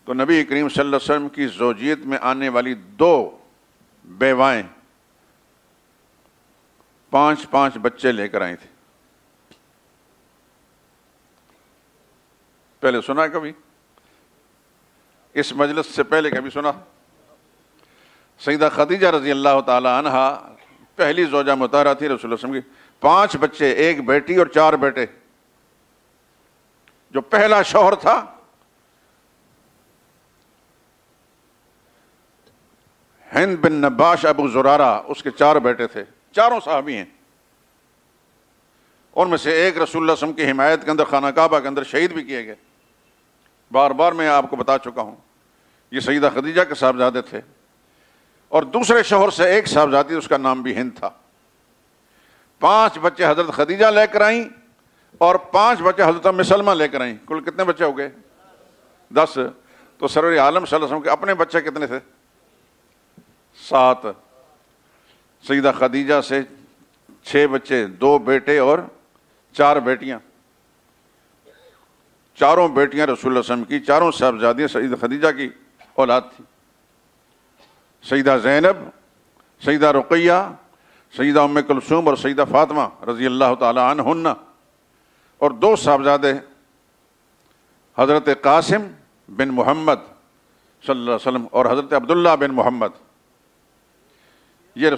تو نبی کریم صلی اللہ علیہ وسلم کی زوجیت میں آنے والی 2 بیوائیں 5 بچے لے کر آئی تھی. پہلے سنا کبھی؟ اس مجلس سے پہلے کبھی سنا؟ سیدہ خدیجہ رضی اللہ تعالی عنہا پہلی زوجہ مطہرہ تھی رسول اللہ صلی اللہ علیہ وسلم کی. 5 بچے، 1 بیٹی اور 4 بیٹے. جو پہلا شوہر تھا ہند بن نباش ابو زرارہ، اس کے 4 بیٹے تھے، چاروں صحابی ہیں. ان میں سے ایک رسول اللہ صلی اللہ علیہ وسلم کی حمایت کے اندر خانہ کعبہ کے اندر شہید بھی کیے گئے. بار بار میں آپ کو بتا چکا ہوں، یہ سیدہ خدیجہ کے صاحبزادے تھے. اور دوسرے شوہر سے ایک صاحبزادی، اس کا نام بھی ہند تھا. 5 بچے حضرت خدیجہ لے کر آئیں اور 5 بچے حضرت ام سلمہ لے کر آئیں. کل کتنے بچے ہو گئے؟ 10. تو سرور عالم صلی اللہ علیہ وسلم کے اپنے بچے کتنے تھے؟ 7. سیدہ خدیجہ سے 6 بچے، 2 بیٹے اور 4 بیٹیاں. چاروں بیٹیاں رسول اللہ صلی اللہ علیہ وسلم کی، چاروں صاحبزادیاں سیدہ خدیجہ کی اولاد تھی. سیدہ زینب، سیدہ رقیہ، سیدہ ام کلثوم اور سیدہ فاطمہ رضی اللہ تعالی عنہن. اور 2 صاحبزادے حضرت قاسم بن محمد صلی اللہ علیہ وسلم اور حضرت عبداللہ بن محمد. یہ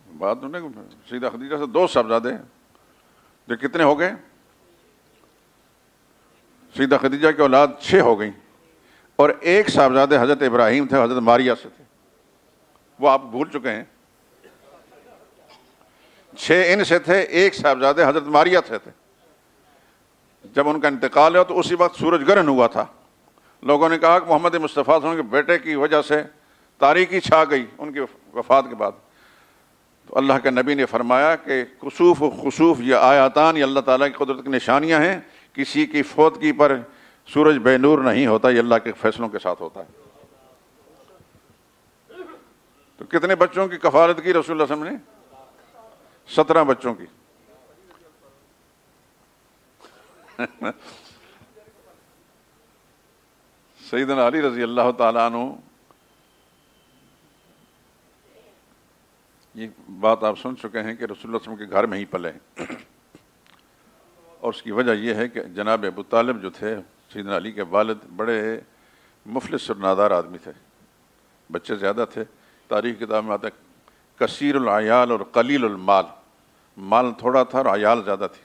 بات سیدہ خدیجہ سے 2 صاحبزادے جو کتنے ہو گئے؟ سیدہ خدیجہ کی اولاد 6 ہو گئیں. اور 1 صاحبزادے حضرت ابراہیم تھے، حضرت ماریہ سے تھے، وہ آپ بھول چکے ہیں. 6 ان سے تھے، 1 صاحبزادے حضرت ماریہ سے تھے. جب ان کا انتقال ہوا تو اسی وقت سورج گرہن ہوا تھا. لوگوں نے کہا کہ محمد مصطفیٰ صلی اللہ علیہ وسلم کے بیٹے کی وجہ سے تاریکی چھا گئی ان کی وفات کے بعد. تو اللہ کے نبی نے فرمایا کہ کسوف و خسوف یہ آیاتان، یہ اللہ تعالیٰ کی قدرت کی نشانیاں ہیں. کسی کی فوتگی پر سورج بے نور نہیں ہوتا، یہ اللہ کے فیصلوں کے ساتھ ہوتا ہے. تو کتنے بچوں کی کفالت کی رسول اللہ صلی اللہ علیہ وسلم نے؟ 17 بچوں کی. سیدنا علی رضی اللہ تعالیٰ عنہ، یہ بات آپ سن چکے ہیں کہ رسول اللہ صلی اللہ علیہ وسلم کے گھر میں ہی پلے ہیں. اور اس کی وجہ یہ ہے کہ جناب ابو طالب جو تھے سیدنا علی کے والد، بڑے مفلس اور نادار آدمی تھے. بچے زیادہ تھے. تاریخ کتاب میں آتا ہے کثیر العیال اور قلیل المال. مال تھوڑا تھا اور عیال زیادہ تھی.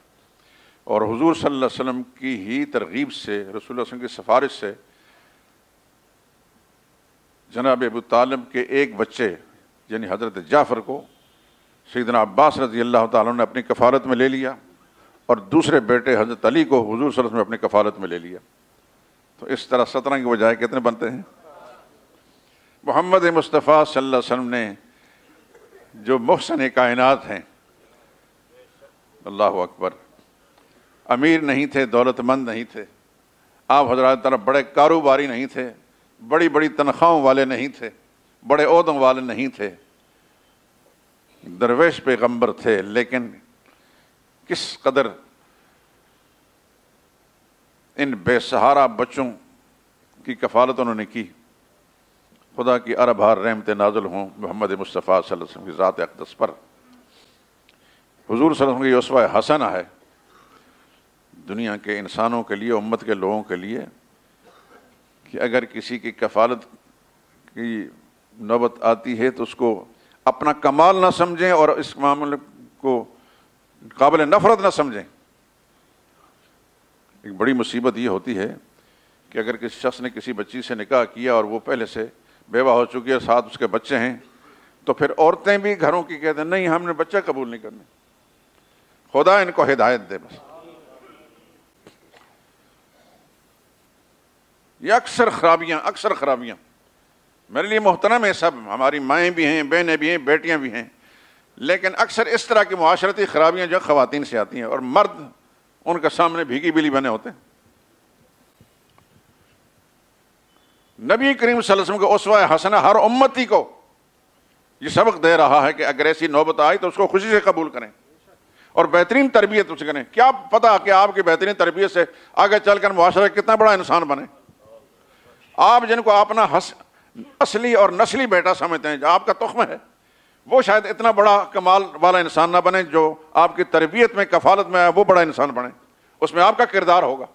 اور حضور صلی اللہ علیہ وسلم کی ہی ترغیب سے، رسول اللہ صلی اللہ علیہ وسلم کی سفارش سے، جناب ابو طالب کے ایک بچے یعنی حضرت جعفر کو سیدنا عباس رضی اللہ تعالیٰ نے اپنی کفالت میں لے لیا، اور دوسرے بیٹے حضرت علی کو حضور صلی اللہ علیہ وسلم نے اپنی کفالت میں لے لیا. تو اس طرح 17 کی بجائے کتنے بنتے ہیں؟ محمد مصطفیٰ صلی اللہ علیہ وسلم نے جو محسن کائنات ہیں، اللہ اکبر، امیر نہیں تھے، دولت مند نہیں تھے. آپ حضرات طرف بڑے کاروباری نہیں تھے، بڑی بڑی تنخواہوں والے نہیں تھے، بڑے عہدوں والے نہیں تھے. درویش پیغمبر تھے، لیکن کس قدر ان بے سہارا بچوں کی کفالت انہوں نے کی. خدا کی ارب ہار رحمت نازل ہوں محمد مصطفیٰ صلی اللہ علیہ وسلم کی ذات اقدس پر. حضور صلی اللہ علیہ وسلم کی اسوہ حسنہ ہے دنیا کے انسانوں کے لیے، امت کے لوگوں کے لیے، کہ اگر کسی کی کفالت کی نوبت آتی ہے تو اس کو اپنا کمال نہ سمجھیں اور اس معاملے کو قابل نفرت نہ سمجھیں. ایک بڑی مصیبت یہ ہوتی ہے کہ اگر کسی شخص نے کسی بچی سے نکاح کیا اور وہ پہلے سے بیوہ ہو چکی ہے، ساتھ اس کے بچے ہیں، تو پھر عورتیں بھی گھروں کی کہتے ہیں نہیں ہم نے بچہ قبول نہیں کرنا. خدا ان کو ہدایت دے. بس یہ اکثر خرابیاں میرے لیے محترم ہے سب، ہماری مائیں بھی ہیں، بہنیں بھی ہیں، بیٹیاں بھی ہیں، لیکن اکثر اس طرح کی معاشرتی خرابیاں جو خواتین سے آتی ہیں اور مرد ان کے سامنے بھیگی بلی بنے ہوتے ہیں. نبی کریم صلی اللہ علیہ وسلم کے اسوہ حسنہ ہر امتی کو یہ سبق دے رہا ہے کہ اگر ایسی نوبت آئی تو اس کو خوشی سے قبول کریں. اور بہترین تربیت اسے کریں. کیا پتا کہ آپ کی بہترین تربیت سے آگے چل کر معاشرہ کتنا بڑا انسان بنے. آپ جن کو اپنا اصلی اور نسلی بیٹا سمجھتے ہیں، جو آپ کا تخم ہے، وہ شاید اتنا بڑا کمال والا انسان نہ بنے جو آپ کی تربیت میں، کفالت میں وہ بڑا انسان بنے. اس میں آپ کا کردار ہوگا.